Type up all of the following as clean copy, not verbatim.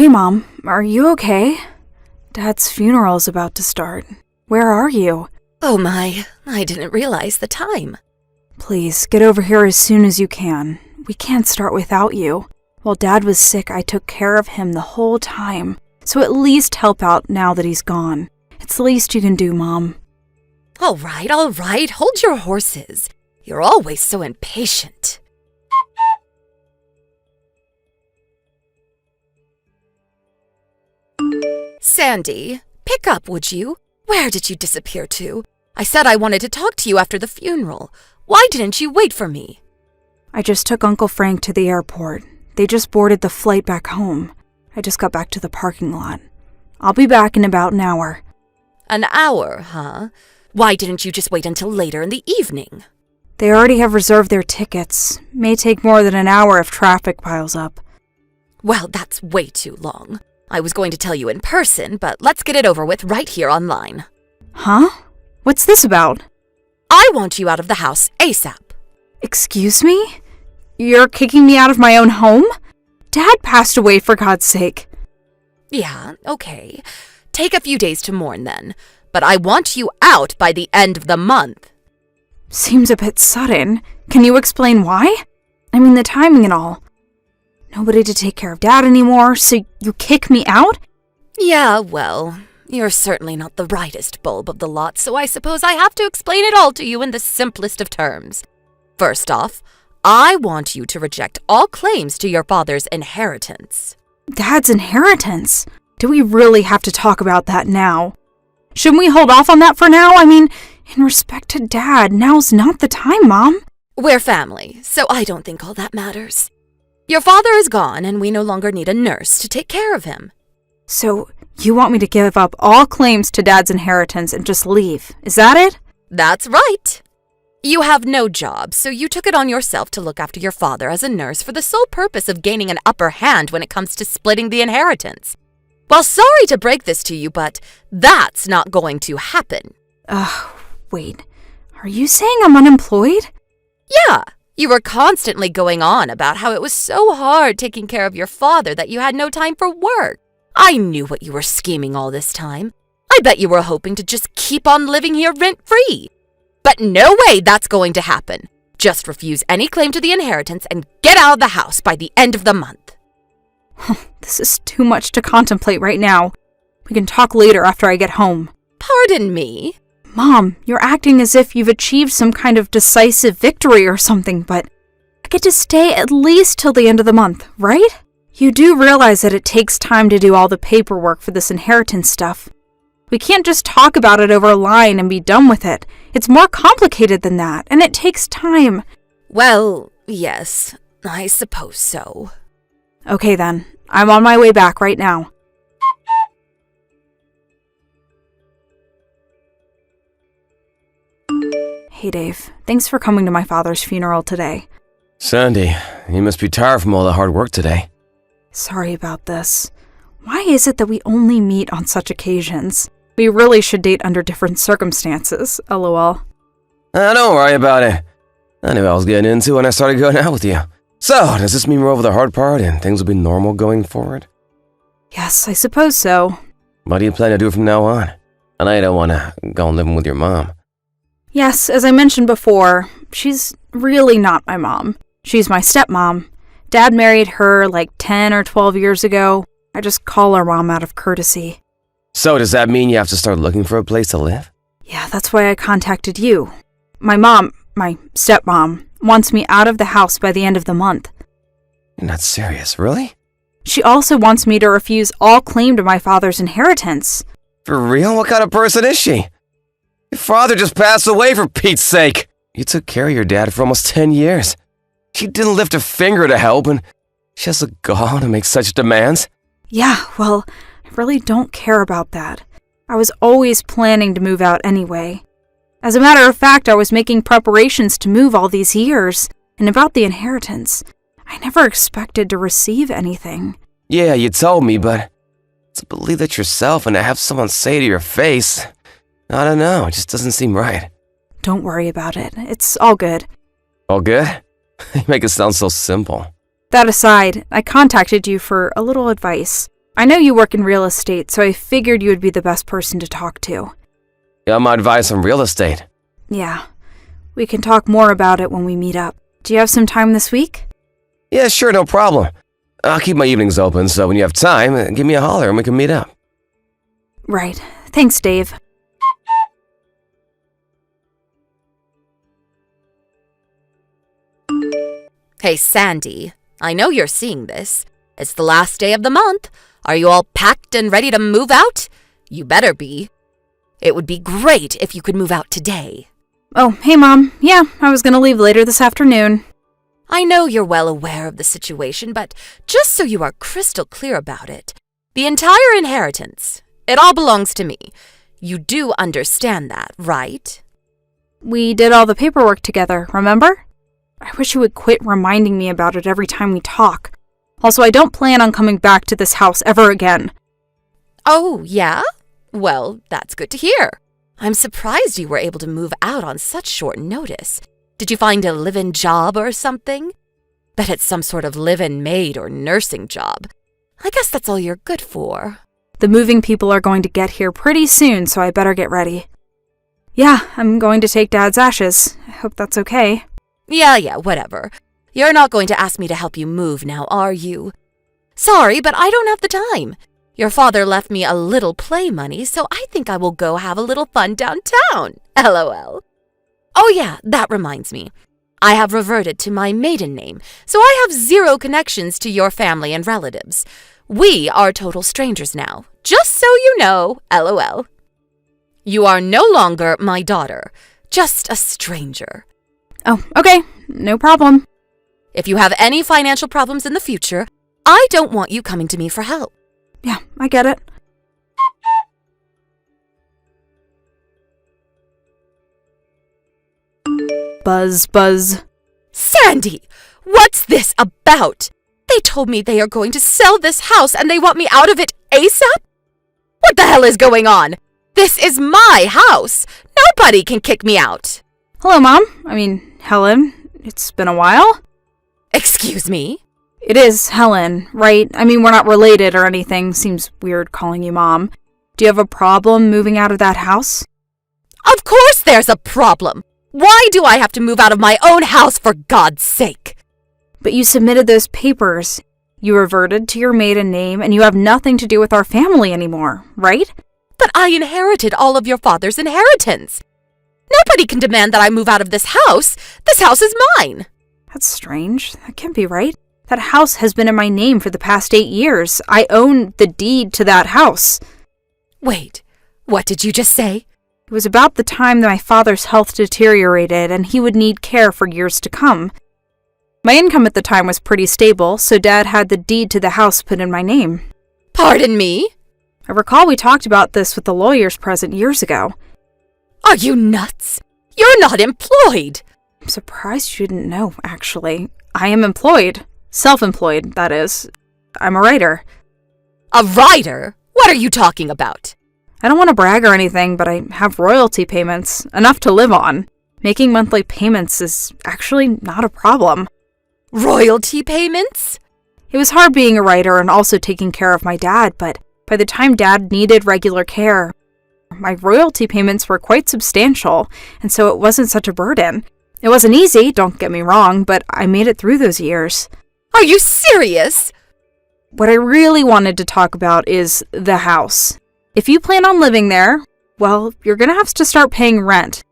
Hey, Mom. Are you okay? Dad's funeral is about to start. Where are you? Oh my, I didn't realize the time. Please, get over here as soon as you can. We can't start without you. While Dad was sick, I took care of him the whole time. So at least help out now that he's gone. It's the least you can do, Mom. All right, hold your horses. You're always so impatient. Sandy, pick up, would you? Where did you disappear to? I said I wanted to talk to you after the funeral. Why didn't you wait for me? I just took Uncle Frank to the airport. They just boarded the flight back home. I just got back to the parking lot. I'll be back in about an hour. An hour, huh? Why didn't you just wait until later in the evening? They already have reserved their tickets. May take more than an hour if traffic piles up. Well, that's way too long. I was going to tell you in person, but let's get it over with right here online. Huh? What's this about? I want you out of the house ASAP. Excuse me? You're kicking me out of my own home? Dad passed away, for God's sake. Yeah, okay. Take a few days to mourn then. But I want you out by the end of the month. Seems a bit sudden. Can you explain why? I mean, the timing and all. Nobody to take care of Dad anymore, so you kick me out? Yeah, well, you're certainly not the brightest bulb of the lot, so I suppose I have to explain it all to you in the simplest of terms. First off, I want you to reject all claims to your father's inheritance. Dad's inheritance? Do we really have to talk about that now? Shouldn't we hold off on that for now? I mean, in respect to Dad, now's not the time, Mom. We're family, so I don't think all that matters. Your father is gone, and we no longer need a nurse to take care of him. So, you want me to give up all claims to Dad's inheritance and just leave, is that it? That's right. You have no job, so you took it on yourself to look after your father as a nurse for the sole purpose of gaining an upper hand when it comes to splitting the inheritance. Well, sorry to break this to you, but that's not going to happen. Wait. Are you saying I'm unemployed? Yeah, you were constantly going on about how it was so hard taking care of your father that you had no time for work. I knew what you were scheming all this time. I bet you were hoping to just keep on living here rent-free. But no way that's going to happen. Just refuse any claim to the inheritance and get out of the house by the end of the month. This is too much to contemplate right now. We can talk later after I get home. Pardon me? Mom, you're acting as if you've achieved some kind of decisive victory or something, but I get to stay at least till the end of the month, right? You do realize that it takes time to do all the paperwork for this inheritance stuff. We can't just talk about it over a line and be done with it. It's more complicated than that, and it takes time. Well, yes, I suppose so. Okay then, I'm on my way back right now. Hey Dave, thanks for coming to my father's funeral today. Sandy, you must be tired from all the hard work today. Sorry about this. Why is it that we only meet on such occasions? We really should date under different circumstances, lol. Don't worry about it. I knew what I was getting into when I started going out with you. So, does this mean we're over the hard part and things will be normal going forward? Yes, I suppose so. What do you plan to do from now on? I know you don't want to go living with your mom. Yes, as I mentioned before, she's really not my mom. She's my stepmom. Dad married her like 10 or 12 years ago. I just call her mom out of courtesy. So, does that mean you have to start looking for a place to live? Yeah, that's why I contacted you. My stepmom, wants me out of the house by the end of the month. You're not serious, really? She also wants me to refuse all claim to my father's inheritance. For real? What kind of person is she? Your father just passed away, for Pete's sake. You took care of your dad for almost 10 years. She didn't lift a finger to help, and she has the gall to make such demands. Yeah, well, I really don't care about that. I was always planning to move out anyway. As a matter of fact, I was making preparations to move all these years. And about the inheritance, I never expected to receive anything. Yeah, you told me, but to believe that yourself and to have someone say to your face, I don't know, it just doesn't seem right. Don't worry about it. It's all good. All good? You make it sound so simple. That aside, I contacted you for a little advice. I know you work in real estate, so I figured you would be the best person to talk to. You want my advice on real estate? Yeah. We can talk more about it when we meet up. Do you have some time this week? Yeah, sure, no problem. I'll keep my evenings open, so when you have time, give me a holler and we can meet up. Right. Thanks, Dave. Hey, Sandy, I know you're seeing this. It's the last day of the month. Are you all packed and ready to move out? You better be. It would be great if you could move out today. Oh, hey, Mom. Yeah, I was gonna leave later this afternoon. I know you're well aware of the situation, but just so you are crystal clear about it, the entire inheritance, it all belongs to me. You do understand that, right? We did all the paperwork together, remember? I wish you would quit reminding me about it every time we talk. Also, I don't plan on coming back to this house ever again. Oh, yeah? Well, that's good to hear. I'm surprised you were able to move out on such short notice. Did you find a live-in job or something? Bet it's some sort of live-in maid or nursing job. I guess that's all you're good for. The moving people are going to get here pretty soon, so I better get ready. Yeah, I'm going to take Dad's ashes. I hope that's okay. Yeah, whatever. You're not going to ask me to help you move now, are you? Sorry, but I don't have the time. Your father left me a little play money, so I think I will go have a little fun downtown. LOL. Oh yeah, that reminds me. I have reverted to my maiden name, so I have zero connections to your family and relatives. We are total strangers now, just so you know, LOL. You are no longer my daughter, just a stranger. Oh, okay, no problem. If you have any financial problems in the future, I don't want you coming to me for help. Yeah, I get it. Buzz, buzz. Sandy, what's this about? They told me they are going to sell this house and they want me out of it ASAP? What the hell is going on? This is my house. Nobody can kick me out. Hello, Mom. Helen. It's been a while. Excuse me? It is Helen, right? We're not related or anything. Seems weird calling you Mom. Do you have a problem moving out of that house? Of course there's a problem. Why do I have to move out of my own house, for God's sake? But you submitted those papers. You reverted to your maiden name, and you have nothing to do with our family anymore, right? But I inherited all of your father's inheritance. Nobody can demand that I move out of this house. This house is mine. That's strange. That can't be right. That house has been in my name for the past 8 years. I own the deed to that house. Wait, what did you just say? It was about the time that my father's health deteriorated and he would need care for years to come. My income at the time was pretty stable, so Dad had the deed to the house put in my name. Pardon me? I recall we talked about this with the lawyers present years ago. Are you nuts? You're not employed. I'm surprised you didn't know, actually. I am employed. Self-employed, that is. I'm a writer. A writer? What are you talking about? I don't want to brag or anything, but I have royalty payments, enough to live on. Making monthly payments is actually not a problem. Royalty payments? It was hard being a writer and also taking care of my dad, but by the time Dad needed regular care, my royalty payments were quite substantial, and so it wasn't such a burden. It wasn't easy, don't get me wrong, but I made it through those years. Are you serious? What I really wanted to talk about is the house. If you plan on living there, well, you're gonna have to start paying rent.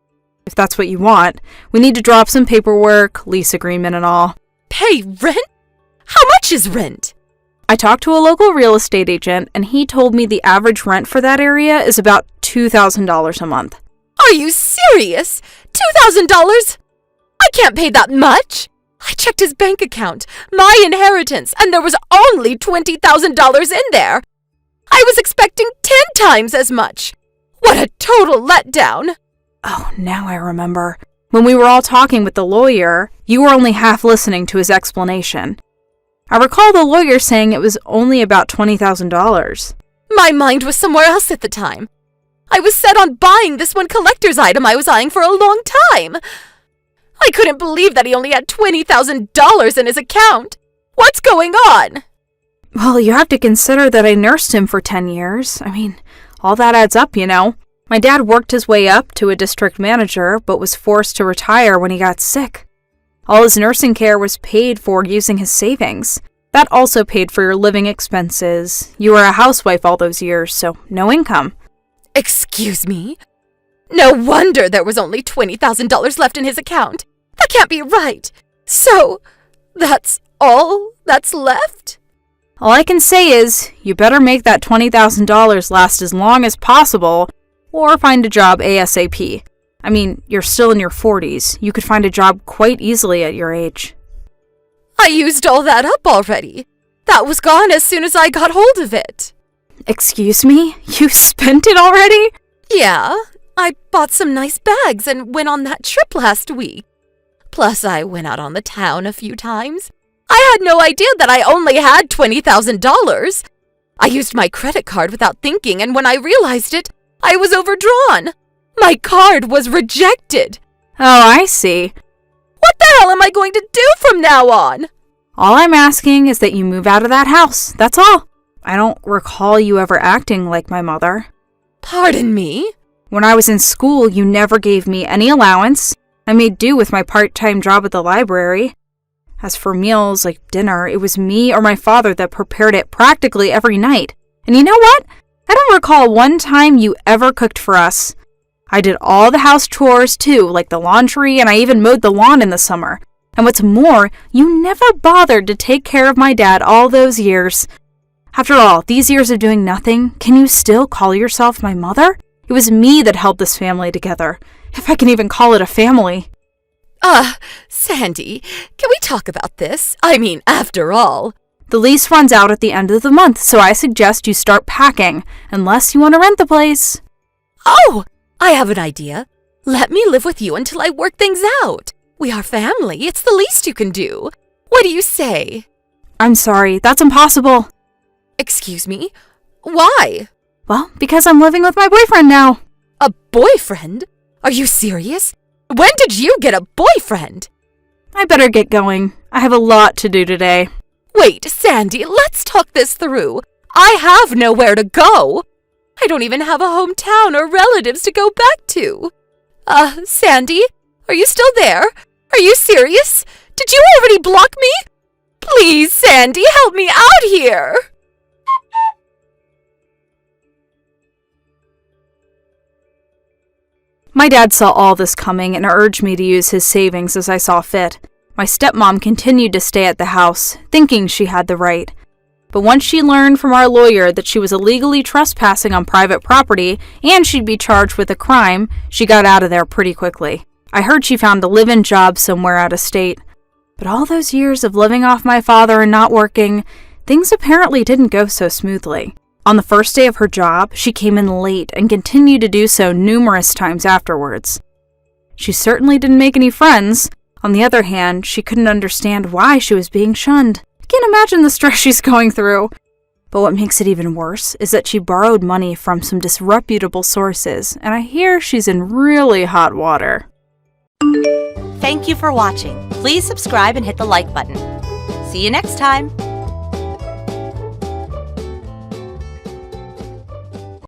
If that's what you want. We need to drop some paperwork, lease agreement and all. Pay rent? How much is rent? I talked to a local real estate agent, and he told me the average rent for that area is about $2,000 a month. Are you serious? $2,000? I can't pay that much. I checked his bank account, my inheritance, and there was only $20,000 in there. I was expecting 10 times as much. What a total letdown. Oh, now I remember. When we were all talking with the lawyer, you were only half listening to his explanation. I recall the lawyer saying it was only about $20,000. My mind was somewhere else at the time. I was set on buying this one collector's item I was eyeing for a long time. I couldn't believe that he only had $20,000 in his account. What's going on? Well, you have to consider that I nursed him for 10 years. I mean, all that adds up, you know. My dad worked his way up to a district manager, but was forced to retire when he got sick. All his nursing care was paid for using his savings. That also paid for your living expenses. You were a housewife all those years, so no income. Excuse me? No wonder there was only $20,000 left in his account. That can't be right. So, that's all that's left? All I can say is, you better make that $20,000 last as long as possible, or find a job ASAP. I mean, you're still in your 40s. You could find a job quite easily at your age. I used all that up already. That was gone as soon as I got hold of it. Excuse me? You spent it already? Yeah, I bought some nice bags and went on that trip last week. Plus, I went out on the town a few times. I had no idea that I only had $20,000. I used my credit card without thinking, and when I realized it, I was overdrawn. My card was rejected. Oh, I see. What the hell am I going to do from now on? All I'm asking is that you move out of that house, that's all. I don't recall you ever acting like my mother. Pardon me? When I was in school, you never gave me any allowance. I made do with my part-time job at the library. As for meals, like dinner, it was me or my father that prepared it practically every night. And you know what? I don't recall one time you ever cooked for us. I did all the house chores too, like the laundry, and I even mowed the lawn in the summer. And what's more, you never bothered to take care of my dad all those years. After all, these years of doing nothing, can you still call yourself my mother? It was me that held this family together, if I can even call it a family. Sandy, can we talk about this? I mean, after all. The lease runs out at the end of the month, so I suggest you start packing, unless you want to rent the place. Oh, I have an idea. Let me live with you until I work things out. We are family. It's the least you can do. What do you say? I'm sorry, that's impossible. Excuse me? Why? Well, because I'm living with my boyfriend now. A boyfriend? Are you serious? When did you get a boyfriend? I better get going. I have a lot to do today. Wait, Sandy, let's talk this through. I have nowhere to go. I don't even have a hometown or relatives to go back to. Sandy, are you still there? Are you serious? Did you already block me? Please, Sandy, help me out here. My dad saw all this coming and urged me to use his savings as I saw fit. My stepmom continued to stay at the house, thinking she had the right. But once she learned from our lawyer that she was illegally trespassing on private property and she'd be charged with a crime, she got out of there pretty quickly. I heard she found a live-in job somewhere out of state. But all those years of living off my father and not working, things apparently didn't go so smoothly. On the first day of her job, she came in late and continued to do so numerous times afterwards. She certainly didn't make any friends. On the other hand, she couldn't understand why she was being shunned. I can't imagine the stress she's going through. But what makes it even worse is that she borrowed money from some disreputable sources, and I hear she's in really hot water. Thank you for watching. Please subscribe and hit the like button. See you next time.